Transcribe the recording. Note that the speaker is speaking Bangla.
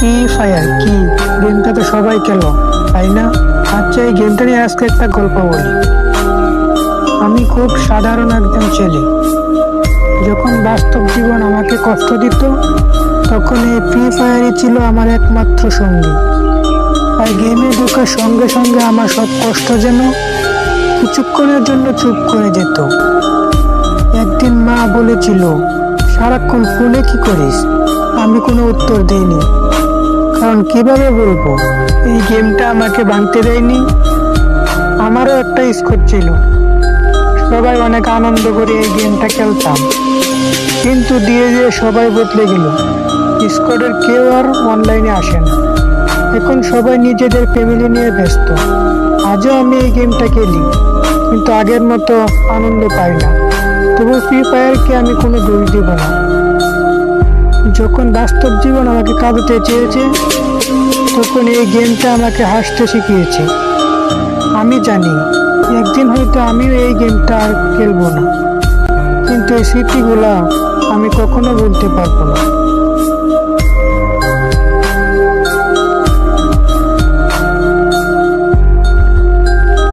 ফ্রি ফায়ার কি গেমটা তো সবাই খেলো, তাই না? আচ্ছা, এই গেমটা নিয়ে আজকে একটা গল্প বলি। আমি খুব সাধারণ একজন ছেলে। যখন বাস্তব জীবন আমাকে কষ্ট দিত, তখন এই ফ্রি ফায়ারই ছিল আমার একমাত্র সঙ্গী। তাই গেমে ঢোকার সঙ্গে সঙ্গে আমার সব কষ্ট যেন কিছুক্ষণের জন্য চুপ করে যেত। একদিন মা বলেছিল, সারাক্ষণ ফোনে কি করিস? আমি কোনো উত্তর দেইনি, কারণ কিভাবে বলবো এই গেমটা আমাকে ভাঙতে দেয়নি। আমারও একটা স্কোর ছিল, সবাই অনেক আনন্দ করে এই গেমটা খেলতাম, কিন্তু ধীরে ধীরে সবাই বদলে গেল। স্কোয়াডের কেউ আর অনলাইনে আসে না, এখন সবাই নিজেদের ফ্যামিলি নিয়ে ব্যস্ত। আজও আমি এই গেমটা খেলি, কিন্তু আগের মতো আনন্দ পাই না। তবু ফ্রি ফায়ারকে আমি কোনো দোষ দিব না। যখন বাস্তব জীবন আমাকে কাঁদাতে চেয়েছে, তখন এই গেমটা আমাকে হাসতে শিখিয়েছে। আমি জানি একদিন হয়তো আমিও এই গেমটা আর খেলবো না, কিন্তু এই স্মৃতিগুলা আমি কখনো ভুলতে পারবো না।